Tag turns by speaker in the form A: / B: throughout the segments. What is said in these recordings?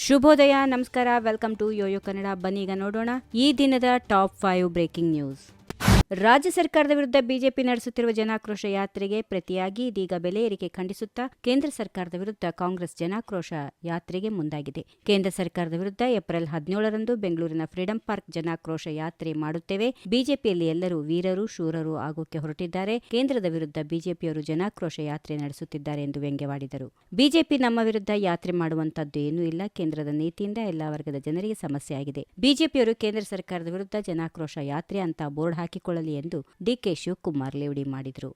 A: ಶುಭೋದಯ, ನಮಸ್ಕಾರ, welcome to Yoyo Kannada. ಬನ್ನೀಗ ನೋಡೋಣ ಈ ದಿನದ ಟಾಪ್ 5 ಬ್ರೇಕಿಂಗ್ ನ್ಯೂಸ್. ರಾಜ್ಯ ಸರ್ಕಾರದ ವಿರುದ್ಧ ಬಿಜೆಪಿ ನಡೆಸುತ್ತಿರುವ ಜನಾಕ್ರೋಶ ಯಾತ್ರೆಗೆ ಪ್ರತಿಯಾಗಿ ಇದೀಗ ಬೆಲೆ ಏರಿಕೆ ಖಂಡಿಸುತ್ತಾ ಕೇಂದ್ರ ಸರ್ಕಾರದ ವಿರುದ್ಧ ಕಾಂಗ್ರೆಸ್ ಜನಾಕ್ರೋಶ ಯಾತ್ರೆಗೆ ಮುಂದಾಗಿದೆ. ಕೇಂದ್ರ ಸರ್ಕಾರದ ವಿರುದ್ಧ ಏಪ್ರಿಲ್ 17ರಂದು ಬೆಂಗಳೂರಿನ ಫ್ರೀಡಂ ಪಾರ್ಕ್ ಜನಾಕ್ರೋಶ ಯಾತ್ರೆ ಮಾಡುತ್ತೇವೆ. ಬಿಜೆಪಿಯಲ್ಲಿ ಎಲ್ಲರೂ ವೀರರು, ಶೂರರು ಆಗೋಕೆ ಹೊರಟಿದ್ದಾರೆ. ಕೇಂದ್ರದ ವಿರುದ್ಧ ಬಿಜೆಪಿಯವರು ಜನಾಕ್ರೋಶ ಯಾತ್ರೆ ನಡೆಸುತ್ತಿದ್ದಾರೆ ಎಂದು ವ್ಯಂಗ್ಯವಾಡಿದರು. ಬಿಜೆಪಿ ನಮ್ಮ ವಿರುದ್ಧ ಯಾತ್ರೆ ಮಾಡುವಂತದ್ದು ಏನೂ ಇಲ್ಲ. ಕೇಂದ್ರದ ನೀತಿಯಿಂದ ಎಲ್ಲಾ ವರ್ಗದ ಜನರಿಗೆ ಸಮಸ್ಯೆ ಆಗಿದೆ. ಬಿಜೆಪಿಯವರು ಕೇಂದ್ರ ಸರ್ಕಾರದ ವಿರುದ್ಧ ಜನಾಕ್ರೋಶ ಯಾತ್ರೆ ಅಂತ ಬೋರ್ಡ್ ಹಾಕಿಕೊಳ್ಳಲಿ ಎಂದು ಡಿಕೆ ಶಿವಕುಮಾರ್ ಲೇವಡಿ ಮಾಡಿದರು.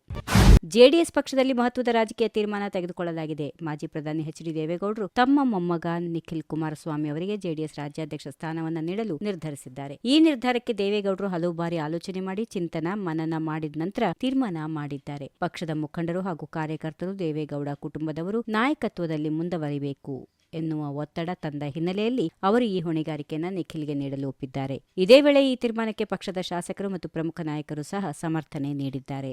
A: ಜೆಡಿಎಸ್ ಪಕ್ಷದಲ್ಲಿ ಮಹತ್ವದ ರಾಜಕೀಯ ತೀರ್ಮಾನ ತೆಗೆದುಕೊಳ್ಳಲಾಗಿದೆ. ಮಾಜಿ ಪ್ರಧಾನಿ ಎಚ್.ಡಿ. ದೇವೇಗೌಡರು ತಮ್ಮ ಮೊಮ್ಮಗ ನಿಖಿಲ್ ಕುಮಾರಸ್ವಾಮಿ ಅವರಿಗೆ ಜೆಡಿಎಸ್ ರಾಜ್ಯಾಧ್ಯಕ್ಷ ಸ್ಥಾನವನ್ನು ನೀಡಲು ನಿರ್ಧರಿಸಿದ್ದಾರೆ. ಈ ನಿರ್ಧಾರಕ್ಕೆ ದೇವೇಗೌಡರು ಹಲವು ಬಾರಿ ಆಲೋಚನೆ ಮಾಡಿ ಚಿಂತನ ಮನನ ಮಾಡಿದ ನಂತರ ತೀರ್ಮಾನ ಮಾಡಿದ್ದಾರೆ. ಪಕ್ಷದ ಮುಖಂಡರು ಹಾಗೂ ಕಾರ್ಯಕರ್ತರು ದೇವೇಗೌಡ ಕುಟುಂಬದವರು ನಾಯಕತ್ವದಲ್ಲಿ ಮುಂದುವರಿಬೇಕು ಎನ್ನುವ ಒತ್ತಡ ತಂದ ಹಿನ್ನೆಲೆಯಲ್ಲಿ ಅವರು ಈ ಹೊಣೆಗಾರಿಕೆಯನ್ನು ನಿಖಿಲ್ಗೆ ನೀಡಲು ಒಪ್ಪಿದ್ದಾರೆ. ಇದೇ ವೇಳೆ ಈ ತೀರ್ಮಾನಕ್ಕೆ ಪಕ್ಷದ ಶಾಸಕರು ಮತ್ತು ಪ್ರಮುಖ ನಾಯಕರು ಸಹ ಸಮರ್ಥನೆ ನೀಡಿದ್ದಾರೆ.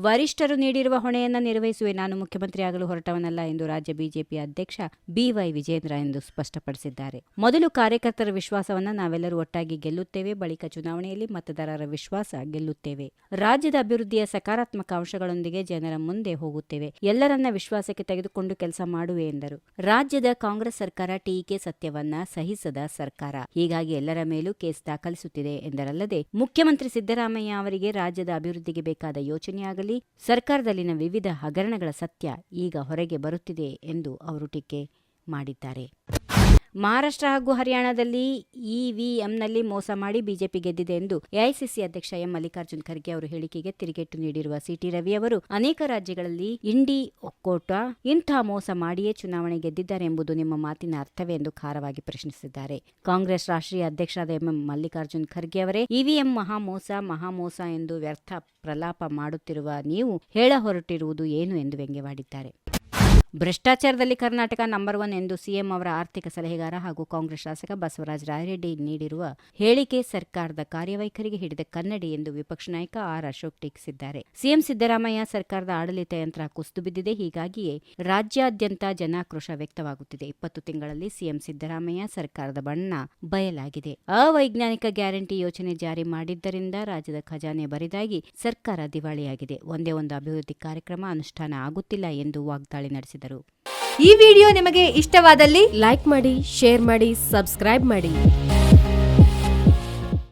A: ವರಿಷ್ಠರು ನೀಡಿರುವ ಹೊಣೆಯನ್ನು ನಿರ್ವಹಿಸುವೆ, ನಾನು ಮುಖ್ಯಮಂತ್ರಿ ಆಗಲು ಹೊರಟವನಲ್ಲ ಎಂದು ರಾಜ್ಯ ಬಿಜೆಪಿ ಅಧ್ಯಕ್ಷ ಬಿವೈ ವಿಜೇಂದ್ರ ಎಂದು ಸ್ಪಷ್ಟಪಡಿಸಿದ್ದಾರೆ. ಮೊದಲು ಕಾರ್ಯಕರ್ತರ ವಿಶ್ವಾಸವನ್ನ ನಾವೆಲ್ಲರೂ ಒಟ್ಟಾಗಿ ಗೆಲ್ಲುತ್ತೇವೆ, ಬಳಿಕ ಚುನಾವಣೆಯಲ್ಲಿ ಮತದಾರರ ವಿಶ್ವಾಸ ಗೆಲ್ಲುತ್ತೇವೆ. ರಾಜ್ಯದ ಅಭಿವೃದ್ಧಿಯ ಸಕಾರಾತ್ಮಕ ಅಂಶಗಳೊಂದಿಗೆ ಜನರ ಮುಂದೆ ಹೋಗುತ್ತೇವೆ. ಎಲ್ಲರನ್ನ ವಿಶ್ವಾಸಕ್ಕೆ ತೆಗೆದುಕೊಂಡು ಕೆಲಸ ಮಾಡುವೆ ಎಂದರು. ರಾಜ್ಯದ ಕಾಂಗ್ರೆಸ್ ಸರ್ಕಾರ ಟೀಕೆ ಸತ್ಯವನ್ನ ಸಹಿಸದ ಸರ್ಕಾರ, ಹೀಗಾಗಿ ಎಲ್ಲರ ಮೇಲೂ ಕೇಸ್ ದಾಖಲಿಸುತ್ತಿದೆ ಎಂದರಲ್ಲದೆ ಮುಖ್ಯಮಂತ್ರಿ ಸಿದ್ದರಾಮಯ್ಯ ಅವರಿಗೆ ರಾಜ್ಯದ ಅಭಿವೃದ್ಧಿಗೆ ಬೇಕಾದ ಯೋಚನೆಯಾಗಲಿ, ಸರ್ಕಾರದಲ್ಲಿನ ವಿವಿಧ ಹಗರಣಗಳ ಸತ್ಯ ಈಗ ಹೊರಗೆ ಬರುತ್ತಿದೆ ಎಂದು ಅವರು ಟೀಕೆ ಮಾಡಿದ್ದಾರೆ. ಮಹಾರಾಷ್ಟ್ರ ಹಾಗೂ ಹರಿಯಾಣದಲ್ಲಿ ಇವಿಎಂನಲ್ಲಿ ಮೋಸ ಮಾಡಿ ಬಿಜೆಪಿ ಗೆದ್ದಿದೆ ಎಂದು ಎಐಸಿಸಿ ಅಧ್ಯಕ್ಷ ಎಂ ಮಲ್ಲಿಕಾರ್ಜುನ್ ಖರ್ಗೆ ಅವರು ಹೇಳಿಕೆಗೆ ತಿರುಗೇಟು ನೀಡಿರುವ ಸಿಟಿ ರವಿ ಅವರು ಅನೇಕ ರಾಜ್ಯಗಳಲ್ಲಿ ಇಂಡಿ ಒಕ್ಕೂಟ ಇಂಥ ಮೋಸ ಮಾಡಿಯೇ ಚುನಾವಣೆ ಗೆದ್ದಿದ್ದಾರೆ ಎಂಬುದು ನಿಮ್ಮ ಮಾತಿನ ಅರ್ಥವೇ ಎಂದು ಖಾರವಾಗಿ ಪ್ರಶ್ನಿಸಿದ್ದಾರೆ. ಕಾಂಗ್ರೆಸ್ ರಾಷ್ಟ್ರೀಯ ಅಧ್ಯಕ್ಷರಾದ ಎಂ ಮಲ್ಲಿಕಾರ್ಜುನ್ ಖರ್ಗೆ ಅವರೇ ಇವಿಎಂ ಮಹಾಮೋಸ ಎಂದು ವ್ಯರ್ಥ ಪ್ರಲಾಪ ಮಾಡುತ್ತಿರುವ ನೀವು ಹೇಳ ಹೊರಟಿರುವುದು ಏನು ಎಂದು ವ್ಯಂಗ್ಯವಾಡಿದ್ದಾರೆ. ಭ್ರಷ್ಟಾಚಾರದಲ್ಲಿ ಕರ್ನಾಟಕ ನಂಬರ್ 1 ಎಂದು ಸಿಎಂ ಅವರ ಆರ್ಥಿಕ ಸಲಹೆಗಾರ ಹಾಗೂ ಕಾಂಗ್ರೆಸ್ ಶಾಸಕ ಬಸವರಾಜ ರಾಯರೆಡ್ಡಿ ನೀಡಿರುವ ಹೇಳಿಕೆ ಸರ್ಕಾರದ ಕಾರ್ಯವೈಖರಿಗೆ ಹಿಡಿದ ಕನ್ನಡಿ ಎಂದು ವಿಪಕ್ಷ ನಾಯಕ ಆರ್ ಅಶೋಕ್ ಟೀಕಿಸಿದ್ದಾರೆ. ಸಿಎಂ ಸಿದ್ದರಾಮಯ್ಯ ಸರ್ಕಾರದ ಆಡಳಿತ ಯಂತ್ರ ಕುಸಿದು ಬಿದ್ದಿದೆ, ಹೀಗಾಗಿಯೇ ರಾಜ್ಯಾದ್ಯಂತ ಜನಾಕ್ರೋಶ ವ್ಯಕ್ತವಾಗುತ್ತಿದೆ. 20 ತಿಂಗಳಲ್ಲಿ ಸಿಎಂ ಸಿದ್ದರಾಮಯ್ಯ ಸರ್ಕಾರದ ಬಣ್ಣ ಬಯಲಾಗಿದೆ. ಅವೈಜ್ಞಾನಿಕ ಗ್ಯಾರಂಟಿ ಯೋಜನೆ ಜಾರಿ ಮಾಡಿದ್ದರಿಂದ ರಾಜ್ಯದ ಖಜಾನೆ ಬರಿದಾಗಿ ಸರ್ಕಾರ ದಿವಾಳಿಯಾಗಿದೆ. ಒಂದೇ ಒಂದು ಅಭಿವೃದ್ಧಿ ಕಾರ್ಯಕ್ರಮ ಅನುಷ್ಠಾನ ಆಗುತ್ತಿಲ್ಲ ಎಂದು ವಾಗ್ದಾಳಿ ನಡೆಸಿದರು.
B: ಈ ವಿಡಿಯೋ ನಿಮಗೆ ಇಷ್ಟವಾದಲ್ಲಿ ಲೈಕ್ ಮಾಡಿ, ಶೇರ್ ಮಾಡಿ, ಸಬ್ಸ್ಕ್ರೈಬ್ ಮಾಡಿ.